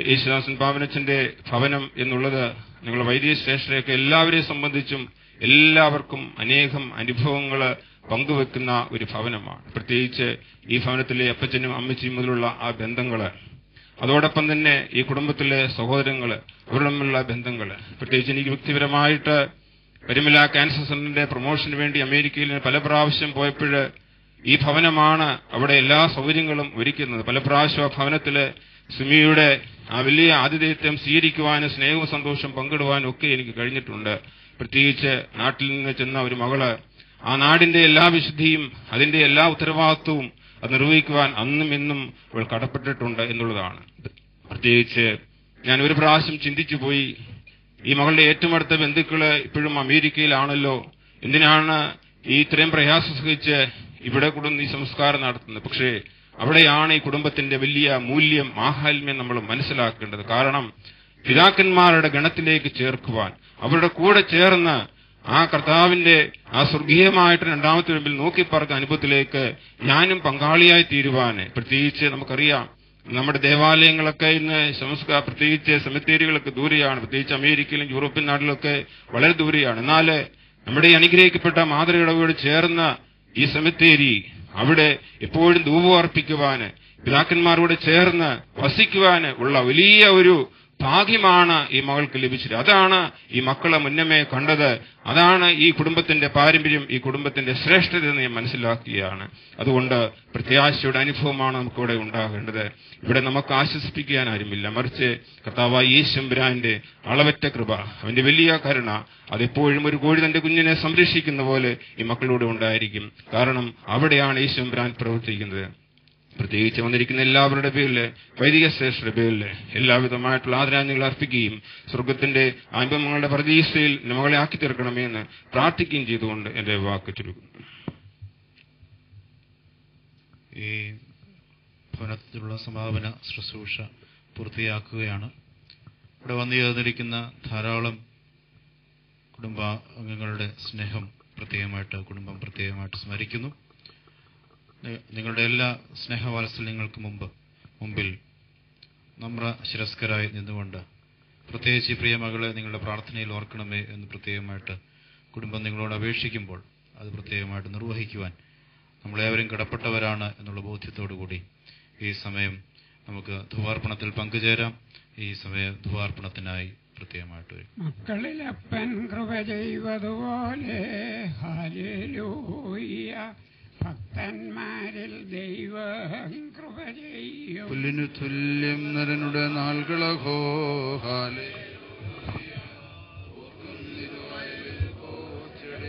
യേശുദാസൻ പാവനച്ചന്റെ ഭവനം എന്നുള്ളത് ഞങ്ങളുടെ വൈദിക ശ്രേഷ്ഠരെയൊക്കെ എല്ലാവരെയും സംബന്ധിച്ചും എല്ലാവർക്കും അനേകം അനുഭവങ്ങൾ പങ്കുവെക്കുന്ന ഒരു ഭവനമാണ്. പ്രത്യേകിച്ച് ഈ ഭവനത്തിലെ അപ്പച്ചനും അമ്മച്ചിയും മുതലുള്ള ആ ബന്ധങ്ങള്, അതോടൊപ്പം തന്നെ ഈ കുടുംബത്തിലെ സഹോദരങ്ങള്, അവരുടെ തമ്മിലുള്ള ബന്ധങ്ങള്. പ്രത്യേകിച്ച് എനിക്ക് വ്യക്തിപരമായിട്ട് പരിമല ക്യാൻസർ സെന്ററിന്റെ പ്രൊമോഷന് വേണ്ടി അമേരിക്കയിൽ പല പ്രാവശ്യം പോയപ്പോൾ ഈ ഭവനമാണ് അവിടെ എല്ലാ സൗകര്യങ്ങളും ഒരുക്കുന്നത്. പല പ്രാവശ്യം ആ ഭവനത്തില് സുമിയുടെ ആ വലിയ ആതിഥേയത്വം സ്വീകരിക്കുവാനും സ്നേഹവും സന്തോഷം പങ്കിടുവാനും ഒക്കെ എനിക്ക് കഴിഞ്ഞിട്ടുണ്ട്. പ്രത്യേകിച്ച് നാട്ടിൽ നിന്ന് ചെന്ന ഒരു മകള് ആ നാടിന്റെ എല്ലാ വിശുദ്ധിയും അതിന്റെ എല്ലാ ഉത്തരവാദിത്വവും അത് നിർവഹിക്കുവാൻ അന്നും ഇന്നും അവൾ കടപ്പെട്ടിട്ടുണ്ട് എന്നുള്ളതാണ്. പ്രത്യേകിച്ച് ഞാൻ ഒരു പ്രാവശ്യം ചിന്തിച്ചു പോയി, ഈ മകളുടെ ഏറ്റവും അടുത്ത ബന്ധുക്കള് ഇപ്പോഴും അമേരിക്കയിലാണല്ലോ, എന്തിനാണ് ഈ ഇത്രയും പ്രയാസം സഹിച്ച് ഇവിടെ കൂടുന്ന ഈ സംസ്കാരം നടത്തുന്നത്? പക്ഷേ അവിടെയാണ് ഈ കുടുംബത്തിന്റെ വലിയ മൂല്യം, മാഹാത്മ്യം നമ്മൾ മനസ്സിലാക്കേണ്ടത്. കാരണം പിതാക്കന്മാരുടെ ഗണത്തിലേക്ക് ചേർക്കുവാൻ, അവരുടെ കൂടെ ചേർന്ന് ആ കർത്താവിന്റെ ആ സ്വർഗീയമായിട്ട് രണ്ടാമത്തെ മുമ്പിൽ നോക്കിപ്പറക്ക അനുഭവത്തിലേക്ക് ഞാനും പങ്കാളിയായി തീരുവാന്. പ്രത്യേകിച്ച് നമുക്കറിയാം, നമ്മുടെ ദേവാലയങ്ങളൊക്കെ ഇന്ന് പ്രത്യേകിച്ച് സെമിത്തേരികളൊക്കെ ദൂരെയാണ്. പ്രത്യേകിച്ച് അമേരിക്കയിലും യൂറോപ്യൻ നാട്ടിലൊക്കെ വളരെ ദൂരെയാണ്. എന്നാൽ നമ്മുടെ ഈ അനുഗ്രഹിക്കപ്പെട്ട മാതൃകയോട് ചേർന്ന ഈ സെമിത്തേരി, അവിടെ എപ്പോഴും ധൂപം അർപ്പിക്കുവാന്, പിതാക്കന്മാരോട് ചേർന്ന് വസിക്കുവാന് ഉള്ള വലിയ ഒരു ഭാഗ്യമാണ് ഈ മകൾക്ക് ലഭിച്ചത്. അതാണ് ഈ മക്കളെ മുന്നമേ കണ്ടത്. അതാണ് ഈ കുടുംബത്തിന്റെ പാരമ്പര്യം, ഈ കുടുംബത്തിന്റെ ശ്രേഷ്ഠത എന്ന് ഞാൻ മനസ്സിലാക്കുകയാണ്. അതുകൊണ്ട് പ്രത്യാശയുടെ അനുഭവമാണ് നമുക്കിവിടെ ഉണ്ടാകേണ്ടത്. ഇവിടെ നമുക്ക് ആശ്വസിപ്പിക്കാൻ ആരുമില്ല, മറിച്ച് കർത്താവായ യേശുമ്പുരാന്റെ അളവറ്റ കൃപ, അവന്റെ വലിയ കരുണ, അതെപ്പോഴും ഒരു കോഴി തന്റെ കുഞ്ഞിനെ സംരക്ഷിക്കുന്ന പോലെ ഈ മക്കളോട് ഉണ്ടായിരിക്കും. കാരണം അവിടെയാണ് യേശുമ്പുരാൻ പ്രവർത്തിക്കുന്നത്. പ്രത്യേകിച്ച് വന്നിരിക്കുന്ന എല്ലാവരുടെ പേരില്, വൈദിക ശ്രേഷ്ഠരുടെ പേരില് എല്ലാവിധമായിട്ടുള്ള ആദരാഞ്ജലികൾ അർപ്പിക്കുകയും സ്വർഗത്തിന്റെ അനുഭവങ്ങളുടെ പ്രതീക്ഷയിൽ മകളെ ആക്കി തീർക്കണമേ എന്ന് പ്രാർത്ഥിക്കുകയും ചെയ്തുകൊണ്ട് എന്റെ വാക്ക് ചുരുക്കുന്നു. ഈ ഭവനത്തിലുള്ള സമാപന ശുശ്രൂഷ പൂർത്തിയാക്കുകയാണ്. ഇവിടെ വന്നു ചേർന്നിരിക്കുന്ന ധാരാളം കുടുംബാംഗങ്ങളുടെ സ്നേഹം കുടുംബം പ്രത്യേകമായിട്ട് സ്മരിക്കുന്നു. നിങ്ങളുടെ എല്ലാ സ്നേഹവാത്സല്യങ്ങൾക്ക് മുമ്പിൽ നമ്ര ശിരസ്കരായി നിന്നുകൊണ്ട്, പ്രത്യേകിച്ച് ഈ പ്രിയ മകളെ നിങ്ങളുടെ പ്രാർത്ഥനയിൽ ഓർക്കണമേ എന്ന് പ്രത്യേകമായിട്ട് കുടുംബം നിങ്ങളോട് അപേക്ഷിക്കുമ്പോൾ അത് പ്രത്യേകമായിട്ട് നിർവഹിക്കുവാൻ നമ്മളേവരും കടപ്പെട്ടവരാണ് എന്നുള്ള ബോധ്യത്തോടുകൂടി ഈ സമയം നമുക്ക് ധൂപാർപ്പണത്തിൽ പങ്കുചേരാം. ഈ സമയം ധൂപാർപ്പണത്തിനായി പ്രത്യേകമായിട്ട് മക്കളിലപ്പൻ കൃപ ചെയ്വതുപോലെ ഹല്ലേലൂയ, ഭക്തന്മാരിൽ ദൈവം കൃപ ചെയ്യും. പുല്ലിനു തുല്യം നരനുടെ നാൾകളഹോ ഹാലേ